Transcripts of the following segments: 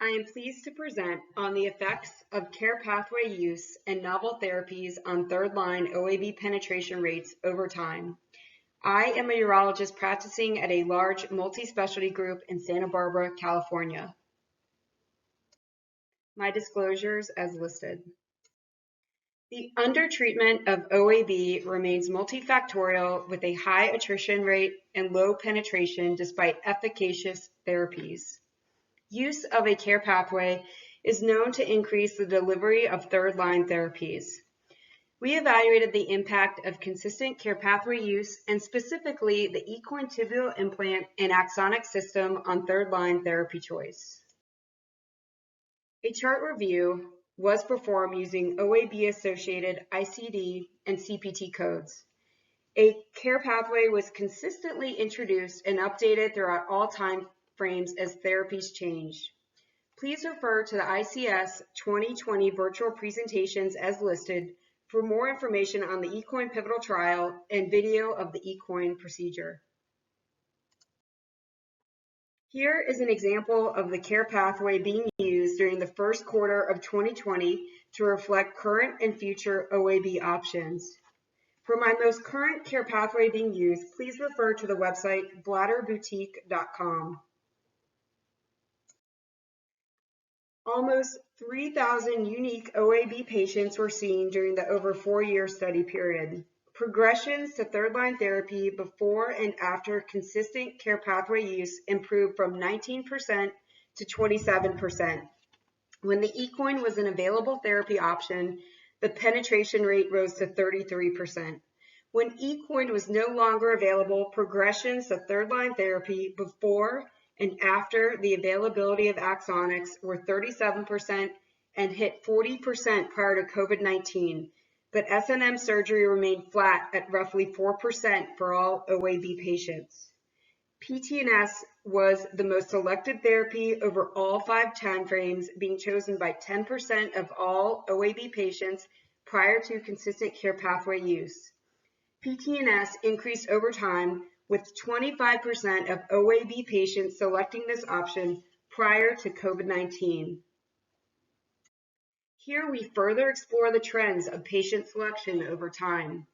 I am pleased to present on the effects of care pathway use and novel therapies on third-line OAB penetration rates over time. I am a urologist practicing at a large multi-specialty group in Santa Barbara, California. My disclosures as listed. The undertreatment of OAB remains multifactorial with a high attrition rate and low penetration despite efficacious therapies. Use of a care pathway is known to increase the delivery of third-line therapies. We evaluated the impact of consistent care pathway use and specifically the eCoin tibial implant and Axonics system on third-line therapy choice. A chart review was performed using OAB-associated ICD and CPT codes. A care pathway was consistently introduced and updated throughout all time frames as therapies change. Please refer to the ICS 2020 virtual presentations as listed for more information on the eCoin pivotal trial and video of the eCoin procedure. Here is an example of the care pathway being used during the first quarter of 2020 to reflect current and future OAB options. For my most current care pathway being used, please refer to the website bladderboutique.com. Almost 3,000 unique OAB patients were seen during the over 4-year study period. Progressions to third-line therapy before and after consistent care pathway use improved from 19% to 27%. When the eCoin was an available therapy option, the penetration rate rose to 33%. When eCoin was no longer available, progressions to third-line therapy before and after the availability of Axonics were 37% and hit 40% prior to COVID-19, but S&M surgery remained flat at roughly 4% for all OAB patients. PT&S was the most selected therapy over all 5 time frames, being chosen by 10% of all OAB patients prior to consistent care pathway use. PT&S increased over time, with 25% of OAB patients selecting this option prior to COVID-19. Here we further explore the trends of patient selection over time.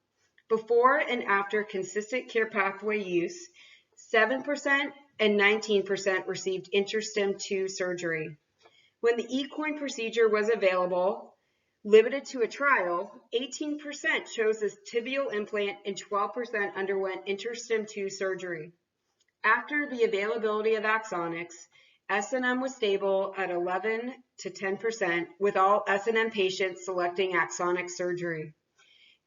Before and after consistent care pathway use, 7% and 19% received InterStim II surgery. When the eCoin procedure was available, limited to a trial, 18% chose this tibial implant and 12% underwent InterStim II surgery. After the availability of Axonics, S&M was stable at 11 to 10%, with all S&M patients selecting Axonics surgery.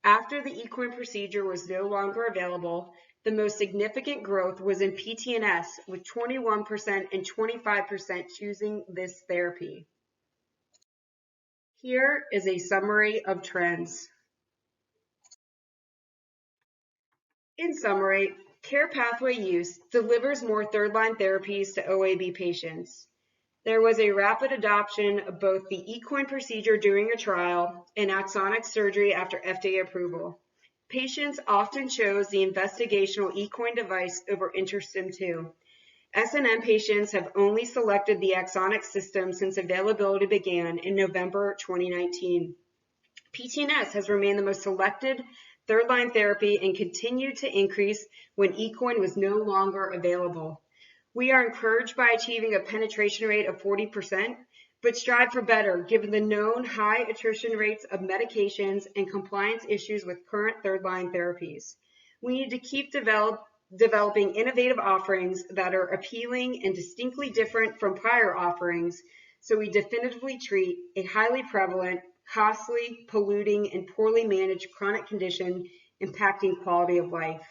After the eCoin procedure was no longer available, the most significant growth was in PT&S, with 21% and 25% choosing this therapy. Here is a summary of trends. In summary, care pathway use delivers more third-line therapies to OAB patients. There was a rapid adoption of both the eCoin procedure during a trial and Axonics surgery after FDA approval. Patients often chose the investigational eCoin device over InterStim II. S&M patients have only selected the Axonics system since availability began in November 2019. PT&S has remained the most selected third-line therapy and continued to increase when eCoin was no longer available. We are encouraged by achieving a penetration rate of 40%, but strive for better given the known high attrition rates of medications and compliance issues with current third-line therapies. We need to keep developing innovative offerings that are appealing and distinctly different from prior offerings, so we definitively treat a highly prevalent, costly, polluting, and poorly managed chronic condition impacting quality of life.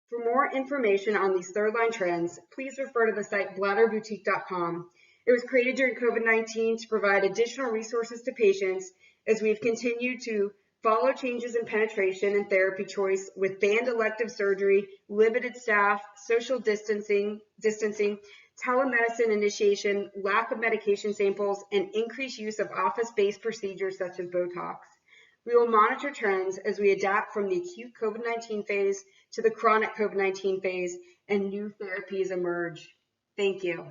For more information on these third-line trends, please refer to the site bladderboutique.com. It was created during COVID-19 to provide additional resources to patients as we've continued to follow changes in penetration and therapy choice with banned elective surgery, limited staff, social distancing, telemedicine initiation, lack of medication samples, and increased use of office-based procedures such as Botox. We will monitor trends as we adapt from the acute COVID-19 phase to the chronic COVID-19 phase and new therapies emerge. Thank you.